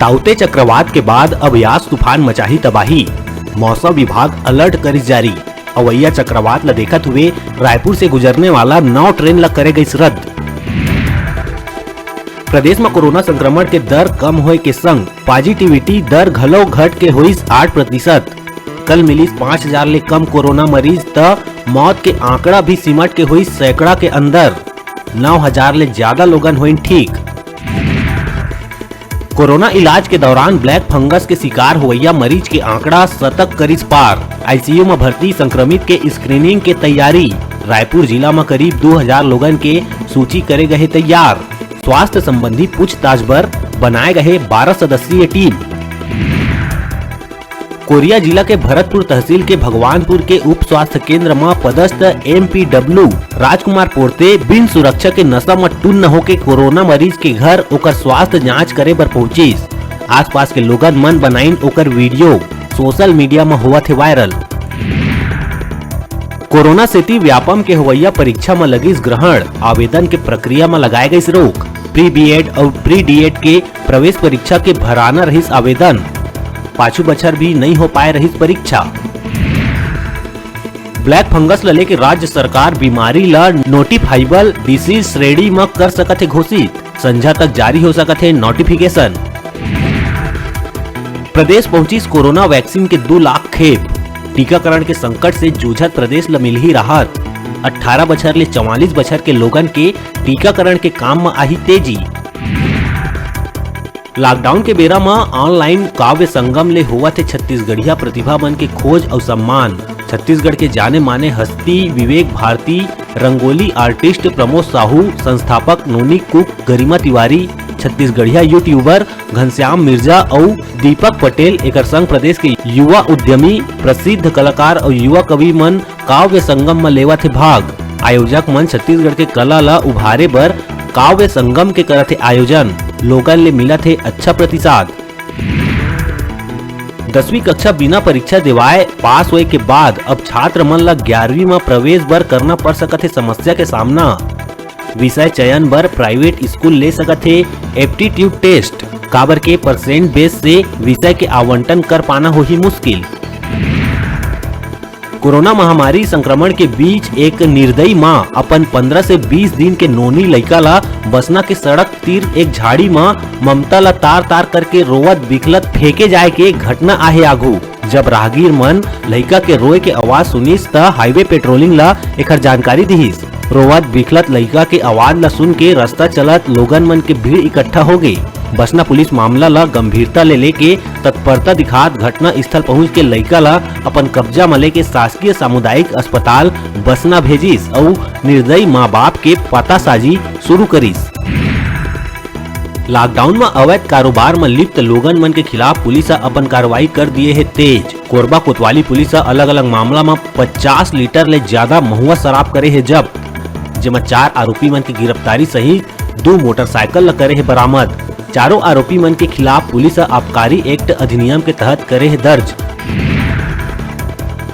ताउते चक्रवात के बाद अब यास तूफान मचाही तबाही। मौसम विभाग अलर्ट करिस जारी। अवैया चक्रवात ला देखत हुए रायपुर से गुजरने वाला 9 ट्रेन ला करे गई रद्द। प्रदेश में कोरोना संक्रमण के दर कम होए के संग पॉजिटिविटी दर घलो घट के हुईस 8%। कल मिलीस 5000 ले कम कोरोना मरीज त मौत के आंकड़ा भी सिमट के हुई सैकड़ा के अंदर। 9000 ले ज्यादा लोगन हुई ठीक। कोरोना इलाज के दौरान ब्लैक फंगस के शिकार हुआ मरीज के आंकड़ा शतक करीस पार। आईसीयू में भर्ती संक्रमित के स्क्रीनिंग के तैयारी। रायपुर जिला में करीब 2000 लोगन के सूची करे गए तैयार। स्वास्थ्य संबंधी पूछताछ पर बनाए गए 12 सदस्यीय टीम। कोरिया जिला के भरतपुर तहसील के भगवानपुर के उप स्वास्थ्य केंद्र में पदस्थ एमपीडब्ल्यू राजकुमार पोर्ते बिन सुरक्षा के नशा में टुन्न होके कोरोना मरीज के घर ओकर स्वास्थ्य जांच करे बर पहुंचिस। आसपास के लोगन मन बनाइन ओकर वीडियो सोशल मीडिया में हुआ थे वायरल। कोरोना सेती व्यापम के हुआ परीक्षा में लगिस ग्रहण। आवेदन के प्रक्रिया में लगाए गई रोक। प्री बीएड और प्री डीएड के प्रवेश परीक्षा के भराना रहिस आवेदन। पांचू बछर भी नहीं हो पाए रही परीक्षा। ब्लैक फंगस ला लेके राज्य सरकार बीमारी ला नोटिफाइबल डिसीज श्रेणी में कर सकत है घोषित। संझा तक जारी हो सकत है नोटिफिकेशन। प्रदेश पहुंची कोरोना वैक्सीन के 2 लाख खेप। टीकाकरण के संकट से जूझत प्रदेश ला मिल ही राहत। 18 बछर ले 44 बछर के लोगन के टीकाकरण के काम में आई तेजी। लॉकडाउन के बेरा में ऑनलाइन काव्य संगम ले हुआ थे छत्तीसगढ़िया प्रतिभा मन के खोज और सम्मान। छत्तीसगढ़ के जाने माने हस्ती विवेक भारती, रंगोली आर्टिस्ट प्रमोद साहू, संस्थापक नोनी कुक, गरिमा तिवारी, छत्तीसगढ़िया यूट्यूबर घनश्याम मिर्जा और दीपक पटेल एकर संग प्रदेश के युवा उद्यमी, प्रसिद्ध कलाकार और युवा कवि मन काव्य संगम में लेवा थे भाग। आयोजक मन छत्तीसगढ़ के कला ला उभारे बर काव्य संगम के करते आयोजन। लोगन ले मिला थे अच्छा प्रतिसाद। 10वीं कक्षा बिना परीक्षा देवाए पास होए के बाद अब छात्र मन ला 11वीं में प्रवेश बर करना पड़ सकत है समस्या के सामना। विषय चयन बर प्राइवेट स्कूल ले सकत है एप्टीट्यूड टेस्ट। काबर के परसेंट बेस से विषय के आवंटन कर पाना हो ही मुश्किल। कोरोना महामारी संक्रमण के बीच एक निर्दयी मां अपन 15 से 20 दिन के नोनी लइका ला बसना के सड़क तीर एक झाड़ी में ममता ला तार तार करके रोवत बिखलत फेंके जाए के घटना आहे आघू। जब राहगीर मन लइका के रोए के आवाज सुनिस त हाईवे पेट्रोलिंग ला एकर जानकारी दिहिस। रोवत बिखलत लइका के आवाज ला सुन के रास्ता चलत लोगन मन के भीड़ इकट्ठा हो गई। बसना पुलिस मामला ला गंभीरता ले लेके तत्परता दिखात घटना स्थल पहुंच के लइका ला अपन कब्जा में लेके शासकीय सामुदायिक अस्पताल बसना भेजिस और निर्दयी माँ बाप के पतासाजी शुरू करिस। लॉकडाउन में अवैध कारोबार में लिप्त लोगन मन के खिलाफ पुलिस अपन कार्रवाई कर दिए है तेज। कोरबा कोतवाली पुलिस अलग अलग मामला में 50 लीटर ले ज्यादा महुआ शराब करे है जब्त। जेमा 4 आरोपी मन की गिरफ्तारी सहित 2 मोटरसाइकिल ला करे है बरामद। चारों आरोपी मन के खिलाफ पुलिस आबकारी एक्ट अधिनियम के तहत करे है दर्ज।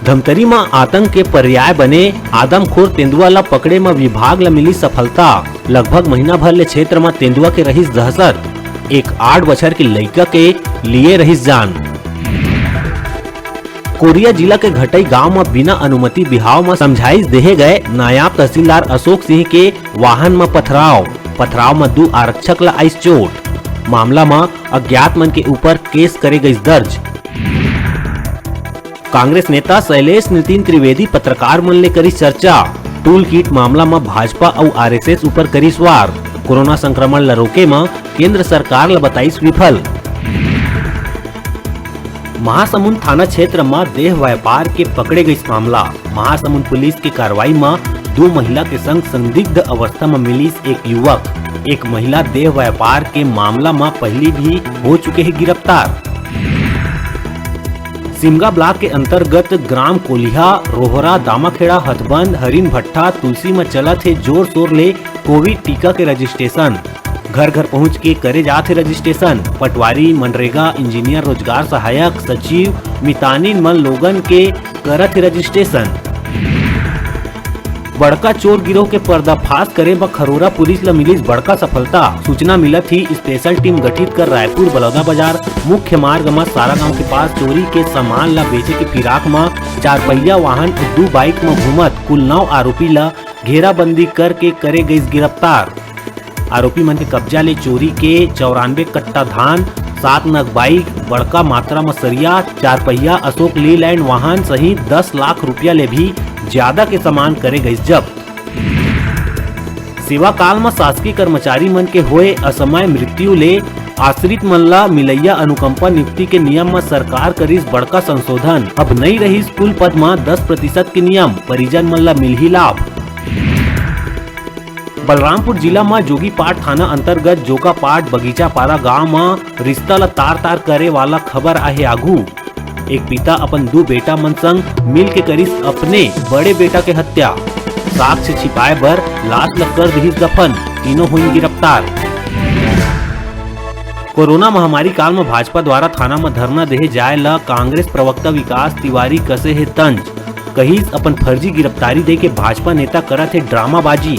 धमतरी में आतंक के पर्याय बने आदमखोर तेंदुआ ला पकड़े में विभाग ला मिली सफलता। लगभग महीना भर ले क्षेत्र में तेंदुआ के रहिस दहशत। एक 8 बछर के लइका के लिए रहिस जान। कोरिया जिला के घटई गांव में बिना अनुमति बिहाव में समझाइश देहे गए नायब तहसीलदार अशोक सिंह के वाहन में पथराव में 2 आरक्षक ला आइस चोट। मामला में अज्ञात मन के ऊपर केस करे गई दर्ज। कांग्रेस नेता शैलेश नितिन त्रिवेदी पत्रकार मन ले करी चर्चा। टूल किट मामला में भाजपा और आरएसएस ऊपर करी सवार। कोरोना संक्रमण ला रोके में केंद्र सरकार ला बताइस विफल। महासमुंद थाना क्षेत्र में देह व्यापार के पकड़े गई मामला। महासमुंद पुलिस की कार्रवाई में 2 महिला के संग संदिग्ध अवस्था में मिलीस एक युवक। एक महिला देह व्यापार के मामला में पहले भी हो चुके हैं गिरफ्तार। सिमगा ब्लॉक के अंतर्गत ग्राम कोलिहा, रोहरा, दामाखेड़ा, हथबंद, हरिन भट्टा, तुलसी में चला थे जोर शोर ले कोविड टीका के रजिस्ट्रेशन। घर घर पहुंच के करे जाते रजिस्ट्रेशन। पटवारी, मनरेगा, इंजीनियर, रोजगार सहायक, सचिव, मितानिन मन लोगन के करत रजिस्ट्रेशन। बड़का चोर गिरोह के पर्दाफाश करे ब खरोरा पुलिस ला मिली बड़का सफलता। सूचना मिला थी स्पेशल टीम गठित कर रायपुर बलौदा बाजार मुख्य मार्ग में सारा गांव के पास चोरी के सामान ला बेचे के फिराक में 4 पहिया वाहन 2 बाइक में घूमत कुल 9 आरोपी ला घेराबंदी करके करे गई गिरफ्तार। आरोपी मन के कब्जा ले चोरी के 94 कट्टा धान, 7 नग बाइक, बड़का मात्रा में सरिया, 4 पहिया अशोक लीलैंड वाहन सहित 10 लाख रुपया ले भी ज्यादा के सामान करे गई जब्त। सेवा काल में शासकीय कर्मचारी मन के होए असमय मृत्यु ले आश्रित मन ला मिलैया अनुकंपा नियुक्ति के नियम में सरकार करिस बड़का संशोधन। अब नहीं रही कुल पद में 10% के नियम, परिजन मन ला मिलही लाभ। बलरामपुर जिला में जोगीपाट थाना अंतर्गत जोकापाट बगीचा पारा गांव में रिश्ता ला तार तार करे वाला खबर आहे आगू। एक पिता अपन 2 बेटा मन संग मिल के करिस अपने बड़े बेटा के हत्या। साक्ष्य छिपाए बर लाश ला कर दिहिस दफन, तीनों हुई गिरफ्तार। कोरोना महामारी काल में भाजपा द्वारा थाना में धरना देहे जाए ला कांग्रेस प्रवक्ता विकास तिवारी कसे है तंज। कहिस अपन फर्जी गिरफ्तारी दे के भाजपा नेता करत है ड्रामाबाजी।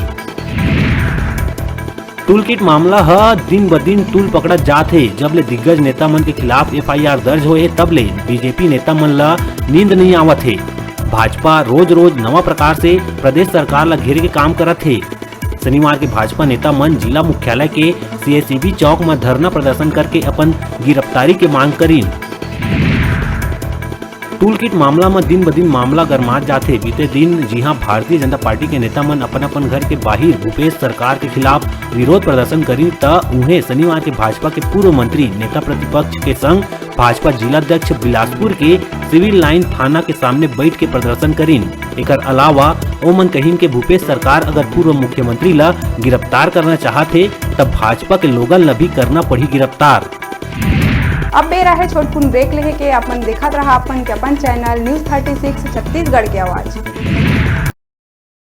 टूल किट मामला दिन ब दिन टूल पकड़ा जात है। जब ले दिग्गज नेता मन के खिलाफ FIR दर्ज होए तब ले बीजेपी नेता मन ला नींद नहीं आवत है। भाजपा रोज रोज नवा प्रकार से प्रदेश सरकार ला घेरे के काम करत है। शनिवार के भाजपा नेता मन जिला मुख्यालय के CSEB चौक में धरना प्रदर्शन करके अपन गिरफ्तारी के मांग करीन। टूल किट मामला में दिन ब दिन मामला गरमात जाते। बीते दिन जी हाँ भारतीय जनता पार्टी के नेता मन अपन घर के बाहर भूपेश सरकार के खिलाफ विरोध प्रदर्शन करी त उन्हें शनिवार के भाजपा के पूर्व मंत्री नेता प्रतिपक्ष के संग भाजपा जिलाध्यक्ष बिलासपुर के सिविल लाइन थाना के सामने बैठ के प्रदर्शन करीन। एकर अलावा ओमन कहीन के भूपेश सरकार अगर पूर्व मुख्यमंत्री ला गिरफ्तार करना चाहते तब भाजपा के लोगन ला भी करना पड़ी गिरफ्तार। अब बेरा है छोटकुन ब्रेक लेके अपन देखत रहा अपन चैनल न्यूज़ 36 छत्तीसगढ़ की आवाज।